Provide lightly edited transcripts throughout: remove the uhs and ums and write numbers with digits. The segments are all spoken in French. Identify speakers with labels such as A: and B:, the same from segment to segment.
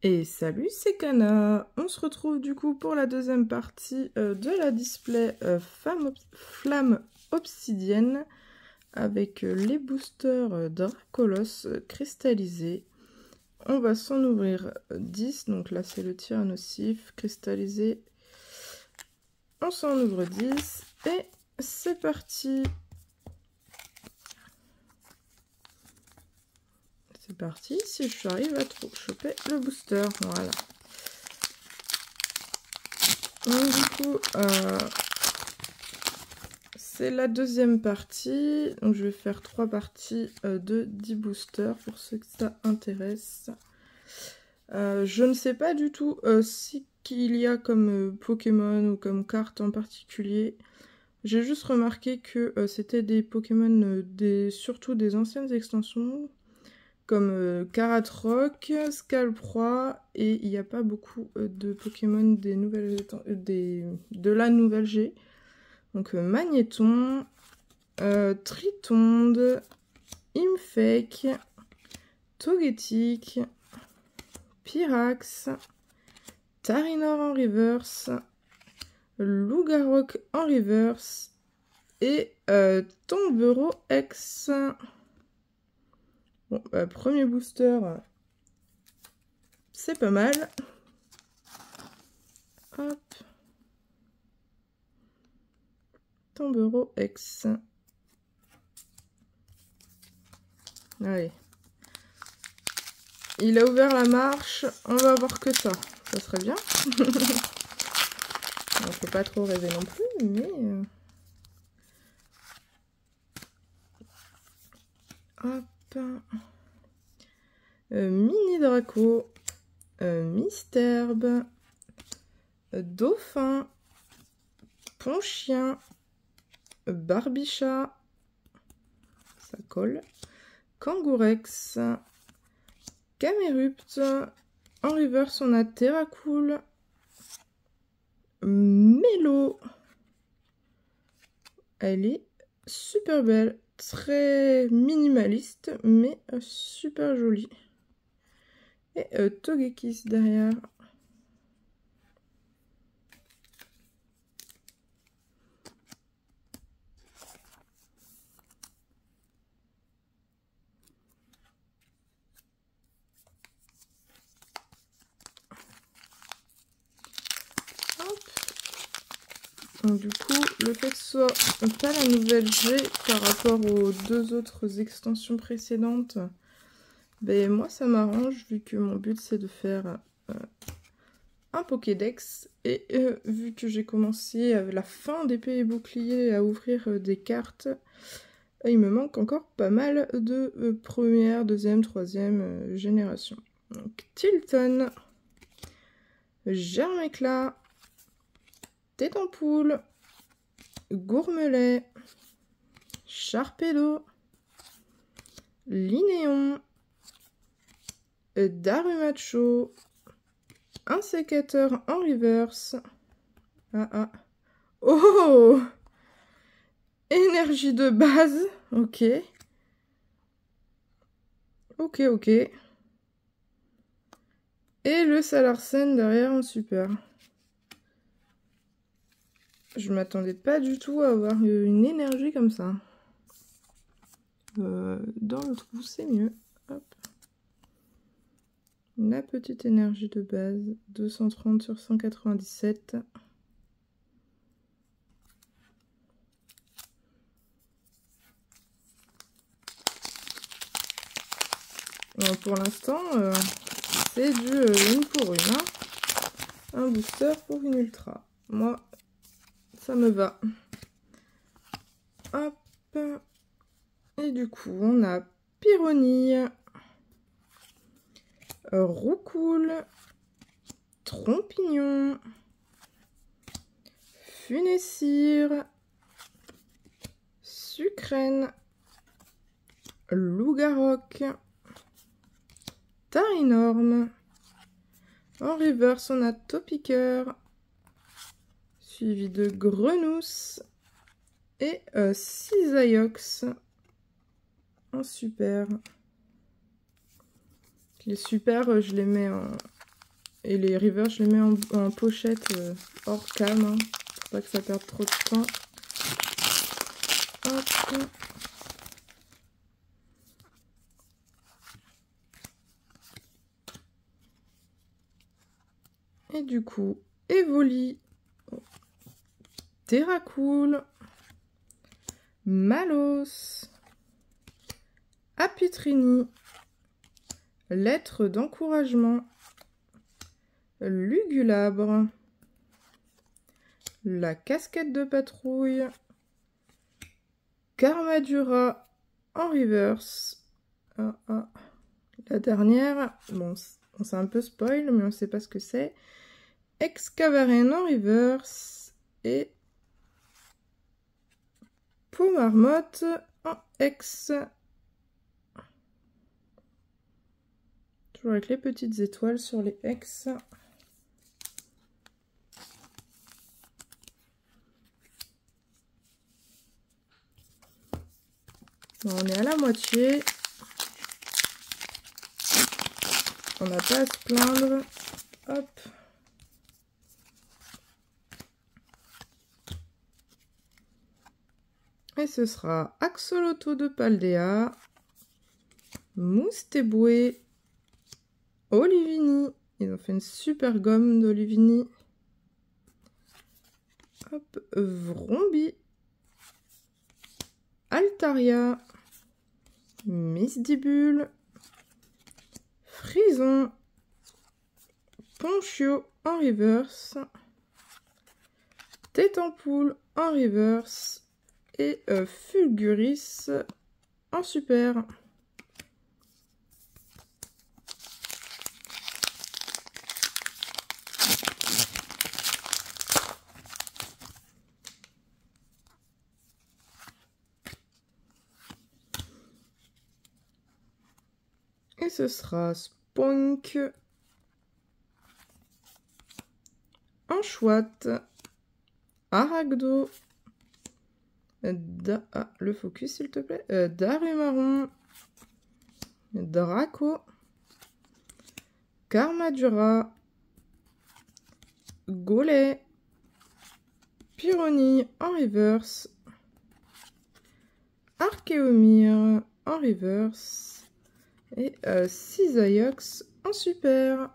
A: Et salut, c'est Kana. On se retrouve du coup pour la deuxième partie de la display Flamme Obsidienne avec les boosters Dracolos cristallisés. On va s'en ouvrir 10, donc là c'est le tir nocif cristallisé. On s'en ouvre 10 et c'est parti. C'est parti, si j'arrive à trop choper le booster, voilà. Donc du coup, c'est la deuxième partie. Donc je vais faire 3 parties de 10 boosters pour ceux que ça intéresse. Je ne sais pas du tout ce qu'il y a comme Pokémon ou comme carte en particulier. J'ai juste remarqué que c'était des Pokémon, surtout des anciennes extensions, comme Karatroc, Scalproie, et il n'y a pas beaucoup de Pokémon des nouvelles de la nouvelle G. Donc Magnéton, Tritonde, Imphèque, Togetic, Pyrax, Tarinor en reverse, Lougarok en reverse et Tombero X. Bon, premier booster, c'est pas mal. Hop. Tombero X. Allez. Il a ouvert la marche, on va avoir que ça. Ça serait bien. On faut pas trop rêver non plus, mais... Hop. Mini Draco. Misterbe. Dauphin. Ponchien. Barbichat. Ça colle. Kangourex. Camerupt. En reverse, on a Terracool. Mélo. Elle est super belle. Très minimaliste, mais super jolie. Et Togekiss derrière. Donc, du coup, le fait que ce soit pas la nouvelle G par rapport aux deux autres extensions précédentes, ben moi ça m'arrange vu que mon but c'est de faire un Pokédex. Et vu que j'ai commencé à la fin d'épée et bouclier à ouvrir des cartes, il me manque encore pas mal de première, deuxième, troisième génération. Donc Tilton, Germécla, Tétampoule, Gourmelet, Charpedo, Linéon, Darumacho, un sécateur en reverse. Oh, énergie de base. Ok. Ok. Et le Salarsen derrière en super. Je m'attendais pas du tout à avoir une énergie comme ça. Dans le trou, c'est mieux. Hop. La petite énergie de base. 230 sur 197. Bon, pour l'instant, c'est du une pour une. Hein. Un booster pour une ultra. Moi, ça me va. Hop. Et du coup, on a Pyronille, Roucoule, Trompignon, Funessire, Sucrène, Lougarok, Tarinorme. En reverse, on a Topiqueur, suivi de Grenousse et Cisaiox en super. Les super, je les mets Et les reverse, je les mets en pochette hors cam, hein, pour pas que ça perde trop de temps. Hop. Et du coup, Evoli, Terracool, Malos, Apitrini, Lettre d'encouragement, Lugulabre, la casquette de patrouille, Karmadura en reverse. La dernière, bon, on s'est un peu spoil, mais on ne sait pas ce que c'est. Excavaren en reverse et Pomarmotte en ex. Toujours avec les petites étoiles sur les ex. Bon, on est à la moitié. On n'a pas à se plaindre. Hop. Et ce sera Axolotl de Paldea, Moustéboué, Olivini. Ils ont fait une super gomme d'Olivini. Hop, Vrombi, Altaria, Misdibule, Frison, Ponchio en reverse, Tétampoule en reverse et Fulguris en super. Et ce sera Spunk en chouette, Aragdo, le focus s'il te plaît, Darumaron, Draco, Karmadura, Golay, Pyroni en reverse, Archéomir en reverse et Cisaiox en super.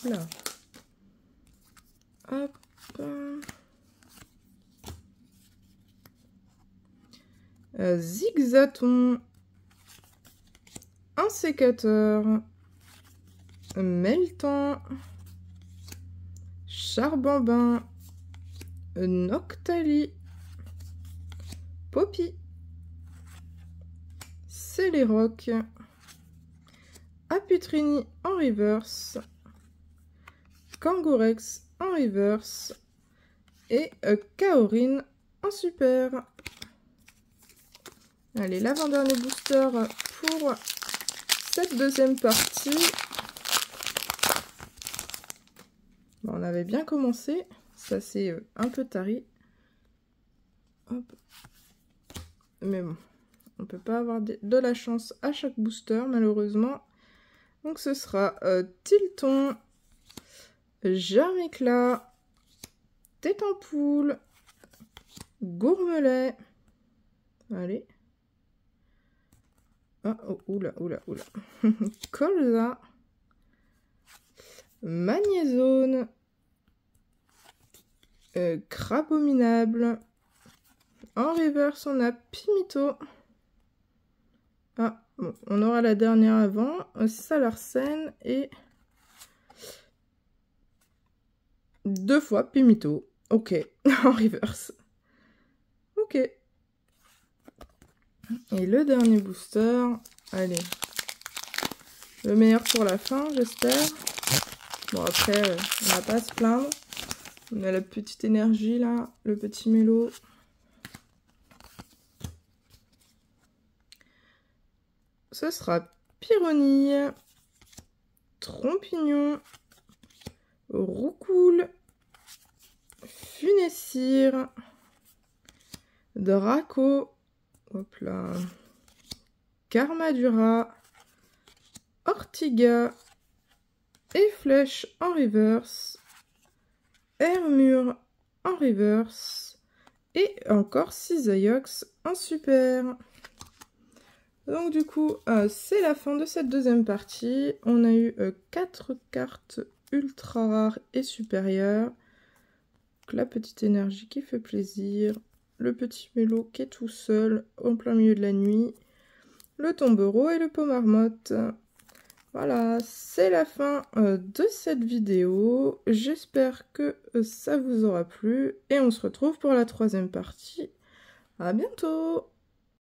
A: Là. Hop. Zigzaton, un sécateur, Meltan, Charbambin, Noctali, Poppy, Céléroc, Aputrini en reverse, Kangourex en reverse et Kaorin en super. Allez, l'avant-dernier booster pour cette deuxième partie. Bon, on avait bien commencé, ça c'est un peu tari. Hop. Mais bon, on peut pas avoir de la chance à chaque booster malheureusement. Donc ce sera Tilton, Germicla, Tétampoule, Gourmelet. Allez. Ah, oh, oula. Colza, Magnézone, Crabominable. En reverse, on a Pimito. Ah, bon, on aura la dernière avant. Salarsen et 2 fois Pimito. Ok, en reverse. Ok. Et le dernier booster. Allez. Le meilleur pour la fin, j'espère. Bon, après, on n'a pas à se plaindre. On a la petite énergie, là. Le petit mélo. Ce sera Pyronille, Trompignon, Roucoule, Funessire, Draco, Hop là. Karmadura, Ortiga, et Flèche en reverse, Hermure en reverse, et encore Cisaiox en super. Donc du coup, c'est la fin de cette deuxième partie. On a eu 4 cartes ultra rares et supérieures. Donc, la petite énergie qui fait plaisir, le petit mélo qui est tout seul en plein milieu de la nuit, le tombereau et le pot marmotte. Voilà, c'est la fin de cette vidéo. J'espère que ça vous aura plu et on se retrouve pour la troisième partie. À bientôt!